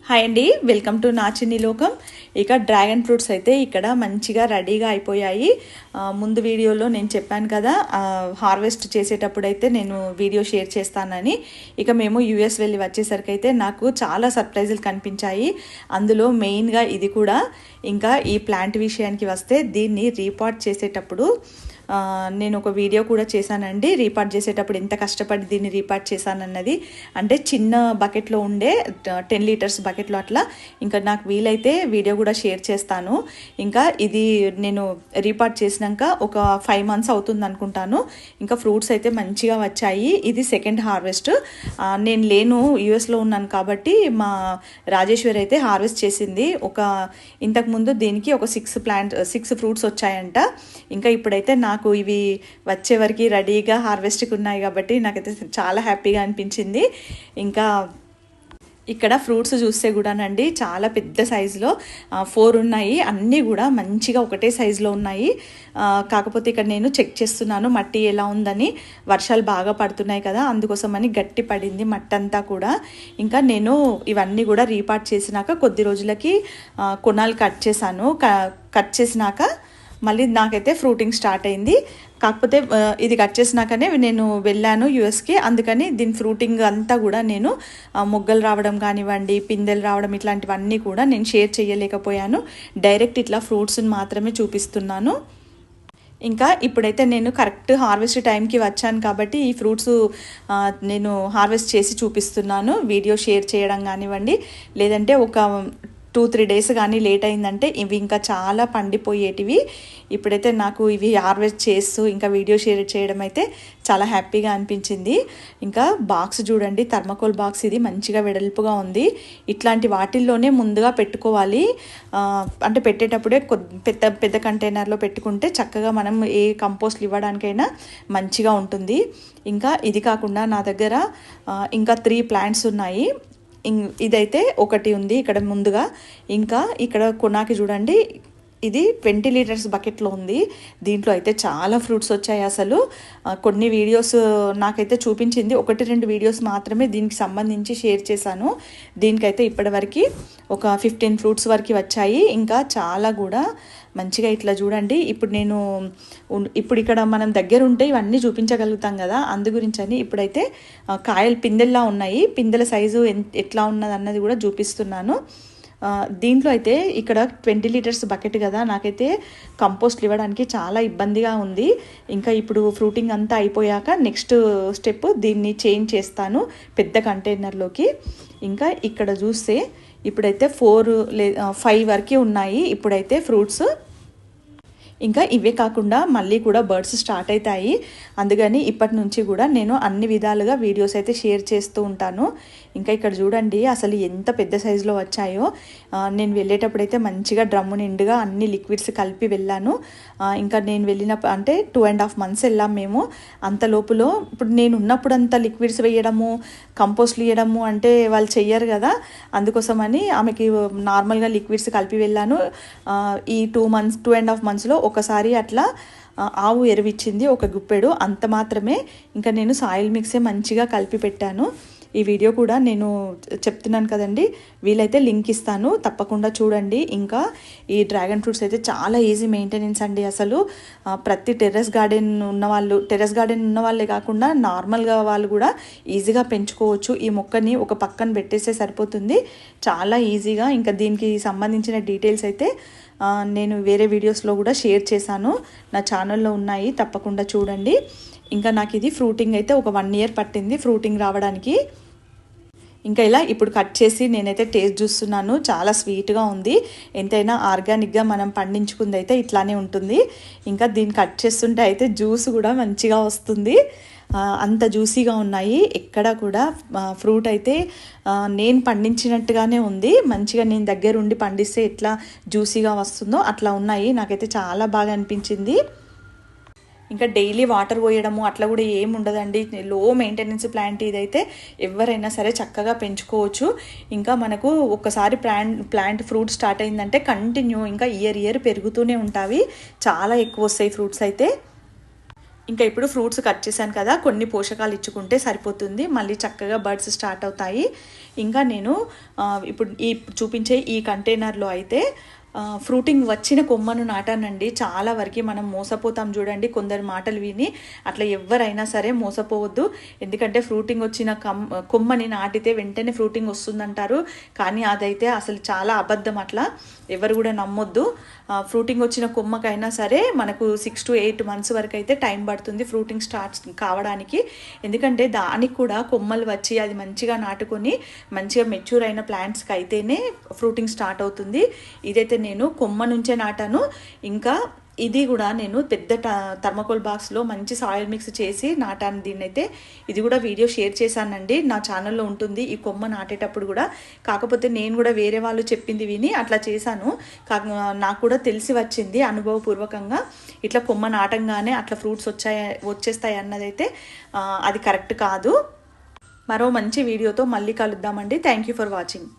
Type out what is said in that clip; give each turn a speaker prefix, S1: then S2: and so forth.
S1: Hi అండి, welcome to నా చిన్ని లోకం. ఇక డ్రాగన్ ఫ్రూట్స్ అయితే ఇక్కడ మంచిగా రెడీగా అయిపోయాయి. ముందు వీడియోలో నేను చెప్పాను కదా, హార్వెస్ట్ చేసేటప్పుడు అయితే నేను వీడియో షేర్ చేస్తానని. ఇక మేము యూఎస్ వెళ్ళి వచ్చేసరికి అయితే నాకు చాలా సర్ప్రైజులు కనిపించాయి. అందులో మెయిన్గా ఇది కూడా. ఇంకా ఈ ప్లాంట్ విషయానికి వస్తే దీన్ని రీపాట్ చేసేటప్పుడు నేను ఒక వీడియో కూడా చేశానండి. రీపాట్ చేసేటప్పుడు ఎంత కష్టపడి దీన్ని రీపాట్ చేశానన్నది. అంటే చిన్న బకెట్లో ఉండే 10 లీటర్స్ బకెట్లో అట్లా. ఇంకా నాకు వీలైతే వీడియో కూడా షేర్ చేస్తాను. ఇంకా ఇది నేను రీపాట్ చేసినాక ఒక 5 months అవుతుంది అనుకుంటాను. ఇంకా ఫ్రూట్స్ అయితే మంచిగా వచ్చాయి. ఇది సెకండ్ హార్వెస్ట్. నేను లేను, యూఎస్లో ఉన్నాను కాబట్టి మా రాజేశ్వరి అయితే హార్వెస్ట్ చేసింది. ఇంతకుముందు దీనికి ఒక 6 ఫ్రూట్స్ వచ్చాయంట. ఇంకా ఇప్పుడైతే నాకు ఇవి వచ్చే వరకు రెడీగా హార్వెస్ట్కి ఉన్నాయి కాబట్టి నాకైతే చాలా హ్యాపీగా అనిపించింది. ఇంకా ఇక్కడ ఫ్రూట్స్ చూస్తే కూడానండి చాలా పెద్ద సైజులో 4 ఉన్నాయి. అన్నీ కూడా మంచిగా ఒకటే సైజులో ఉన్నాయి. కాకపోతే ఇక్కడ నేను చెక్ చేస్తున్నాను మట్టి ఎలా ఉందని. వర్షాలు బాగా పడుతున్నాయి కదా, అందుకోసమని గట్టి పడింది మట్టి అంతా కూడా. ఇంకా నేను ఇవన్నీ కూడా రీపాట్ చేసినాక కొద్ది రోజులకి కొనాలు కట్ చేశాను. కట్ చేసినాక మళ్ళీ నాకైతే ఫ్రూటింగ్ స్టార్ట్ అయింది. కాకపోతే ఇది కట్ చేసినాకనే నేను వెళ్ళాను యూఎస్కి. అందుకని దీని ఫ్రూటింగ్ అంతా కూడా నేను మొగ్గలు రావడం కానివ్వండి, పిందెలు రావడం, ఇట్లాంటివన్నీ కూడా నేను షేర్ చేయలేకపోయాను. డైరెక్ట్ ఇట్లా ఫ్రూట్స్ని మాత్రమే చూపిస్తున్నాను. ఇంకా ఇప్పుడైతే నేను కరెక్ట్ హార్వెస్ట్ టైంకి వచ్చాను కాబట్టి ఈ ఫ్రూట్స్ నేను హార్వెస్ట్ చేసి చూపిస్తున్నాను. వీడియో షేర్ చేయడం కానివ్వండి, లేదంటే ఒక 2-3 days కానీ లేట్ అయిందంటే ఇవి ఇంకా చాలా పండిపోయేటివి. ఇప్పుడైతే నాకు ఇవి హార్వెస్ట్ చేస్తూ ఇంకా వీడియో షేర్ చేయడం అయితే చాలా హ్యాపీగా అనిపించింది. ఇంకా బాక్స్ చూడండి, థర్మాకోల్ బాక్స్. ఇది మంచిగా వెడల్పుగా ఉంది. ఇట్లాంటి వాటిల్లోనే ముందుగా పెట్టుకోవాలి. అంటే పెట్టేటప్పుడే పెద్ద పెద్ద కంటైనర్లో పెట్టుకుంటే చక్కగా మనం ఏ కంపోస్ట్లు ఇవ్వడానికైనా మంచిగా ఉంటుంది. ఇంకా ఇది కాకుండా నా దగ్గర ఇంకా 3 plants ఉన్నాయి. ఇదైతే ఒకటి ఉంది ఇక్కడ ముందుగా. ఇంకా ఇక్కడ కొనాకి చూడండి, ఇది 20 లీటర్స్ బకెట్లో ఉంది. దీంట్లో అయితే చాలా ఫ్రూట్స్ వచ్చాయి. అసలు కొన్ని వీడియోస్ నాకైతే చూపించింది, 1-2 వీడియోస్ మాత్రమే దీనికి సంబంధించి షేర్ చేశాను. దీనికైతే ఇప్పటివరకు ఒక 15 ఫ్రూట్స్ వరకు వచ్చాయి. ఇంకా చాలా కూడా మంచిగా ఇట్లా చూడండి. ఇప్పుడు ఇక్కడ మనం దగ్గర ఉంటే ఇవన్నీ చూపించగలుగుతాం కదా, అందు గురించి అని ఇప్పుడైతే కాయలు పిందెల్లా ఉన్నాయి. పిందెల సైజు ఎట్లా ఉన్నది అన్నది కూడా చూపిస్తున్నాను. దీంట్లో అయితే ఇక్కడ 20 లీటర్స్ బకెట్ కదా, నాకైతే కంపోస్ట్లు ఇవ్వడానికి చాలా ఇబ్బందిగా ఉంది. ఇంకా ఇప్పుడు ఫ్రూటింగ్ అంతా అయిపోయాక నెక్స్ట్ స్టెప్ దీన్ని చేంజ్ చేస్తాను పెద్ద కంటైనర్లోకి. ఇంకా ఇక్కడ చూస్తే ఇప్పుడైతే 5 వరకు ఉన్నాయి ఇప్పుడైతే ఫ్రూట్స్. ఇంకా ఇవే కాకుండా మళ్ళీ కూడా బర్డ్స్ స్టార్ట్ అవుతాయి. అందుకని ఇప్పటి నుంచి కూడా నేను అన్ని విధాలుగా వీడియోస్ అయితే షేర్ చేస్తూ ఉంటాను. ఇంకా ఇక్కడ చూడండి అసలు ఎంత పెద్ద సైజులో వచ్చాయో. నేను వెళ్ళేటప్పుడైతే మంచిగా డ్రమ్ము నిండుగా అన్ని లిక్విడ్స్ కలిపి వెళ్ళాను. ఇంకా నేను అంటే 2.5 months వెళ్ళాం మేము. అంత లోపులో ఇప్పుడు నేను ఉన్నప్పుడు అంత లిక్విడ్స్ వేయడము, కంపోస్ట్లు వేయడము అంటే వాళ్ళు చెయ్యరు కదా, అందుకోసమని ఆమెకి నార్మల్గా లిక్విడ్స్ కలిపి వెళ్ళాను. ఈ 2.5 monthsలో ఒకసారి అట్లా ఆవు ఎరువిచ్చింది ఒక గుప్పెడు, అంత మాత్రమే. ఇంకా నేను సాయిల్ మిక్సే మంచిగా కలిపి పెట్టాను. ఈ వీడియో కూడా నేను చెప్తున్నాను కదండి, వీలైతే లింక్ ఇస్తాను, తప్పకుండా చూడండి. ఇంకా ఈ డ్రాగన్ ఫ్రూట్స్ అయితే చాలా ఈజీ మెయింటెనెన్స్ అండి. అసలు ప్రతి టెర్రస్ గార్డెన్ ఉన్న వాళ్ళే కాకుండా నార్మల్గా వాళ్ళు కూడా ఈజీగా పెంచుకోవచ్చు. ఈ మొక్కని ఒక పక్కన పెట్టేస్తే సరిపోతుంది, చాలా ఈజీగా. ఇంకా దీనికి సంబంధించిన డీటెయిల్స్ అయితే నేను వేరే వీడియోస్లో కూడా షేర్ చేశాను, నా ఛానల్లో ఉన్నాయి, తప్పకుండా చూడండి. ఇంకా నాకు ఇది ఫ్రూటింగ్ అయితే ఒక 1 year పట్టింది ఫ్రూటింగ్ రావడానికి. ఇంకా ఇలా ఇప్పుడు కట్ చేసి నేనైతే టేస్ట్ చూస్తున్నాను. చాలా స్వీట్గా ఉంది. ఎంతైనా ఆర్గానిక్గా మనం పండించుకుంది అయితే ఇట్లానే ఉంటుంది. ఇంకా దీన్ని కట్ చేస్తుంటే అయితే జ్యూస్ కూడా మంచిగా వస్తుంది, అంత జ్యూసీగా ఉన్నాయి. ఎక్కడ కూడా ఫ్రూట్ అయితే నేను పండించినట్టుగానే ఉంది. మంచిగా నేను దగ్గరుండి పండిస్తే ఎట్లా జ్యూసీగా వస్తుందో అట్లా ఉన్నాయి. నాకైతే చాలా బాగా అనిపించింది. ఇంకా డైలీ వాటర్ పోయడము అట్లా కూడా ఏమి ఉండదండి. లో మెయింటెనెన్స్ ప్లాంట్ ఇదైతే ఎవరైనా సరే చక్కగా పెంచుకోవచ్చు. ఇంకా మనకు ఒక్కసారి ప్లాంట్ ఫ్రూట్ స్టార్ట్ అయిందంటే కంటిన్యూ ఇంకా ఇయర్ పెరుగుతూనే ఉంటాయి. చాలా ఎక్కువ వస్తాయి ఫ్రూట్స్ అయితే. ఇంకా ఇప్పుడు ఫ్రూట్స్ కట్ చేశాను కదా, కొన్ని పోషకాలు ఇచ్చుకుంటే సరిపోతుంది, మళ్ళీ చక్కగా బర్డ్స్ స్టార్ట్ అవుతాయి. ఇంకా నేను ఇప్పుడు చూపించే ఈ కంటైనర్లో అయితే ఫ్రూటింగ్ వచ్చిన కొమ్మను నాటానండి. చాలా వరకు మనం మోసపోతాం చూడండి, కొందరి మాటలు విని. అట్లా ఎవరైనా సరే మోసపోవద్దు. ఎందుకంటే ఫ్రూటింగ్ వచ్చిన కొమ్మని నాటితే వెంటనే ఫ్రూటింగ్ వస్తుందంటారు, కానీ అదైతే అసలు చాలా అబద్ధం. అట్లా ఎవరు కూడా నమ్మొద్దు. ఫ్రూటింగ్ వచ్చిన కొమ్మకైనా సరే మనకు 6 to 8 months వరకు అయితే టైం పడుతుంది ఫ్రూటింగ్ స్టార్ట్ కావడానికి. ఎందుకంటే దానికి కూడా కొమ్మలు వచ్చి అది మంచిగా నాటుకొని మంచిగా మెచ్యూర్ అయిన ప్లాంట్స్కి అయితేనే ఫ్రూటింగ్ స్టార్ట్ అవుతుంది. ఇదైతే నేను కొమ్మ నుంచే నాటాను. ఇంకా ఇది కూడా నేను పెద్ద థర్మకోల్ బాక్స్లో మంచి సాయిల్ మిక్స్ చేసి నాటాను దీన్ని అయితే. ఇది కూడా వీడియో షేర్ చేశానండి, నా ఛానల్లో ఉంటుంది ఈ కొమ్మ నాటేటప్పుడు కూడా. కాకపోతే నేను కూడా వేరే వాళ్ళు చెప్పింది విని అట్లా చేశాను. నాకు కూడా తెలిసి వచ్చింది అనుభవపూర్వకంగా, ఇట్లా కొమ్మ నాటంగానే అట్లా ఫ్రూట్స్ వచ్చేస్తాయి అన్నదైతే అది కరెక్ట్ కాదు. మరో మంచి వీడియోతో మళ్ళీ కలుద్దామండి. Thank you for watching.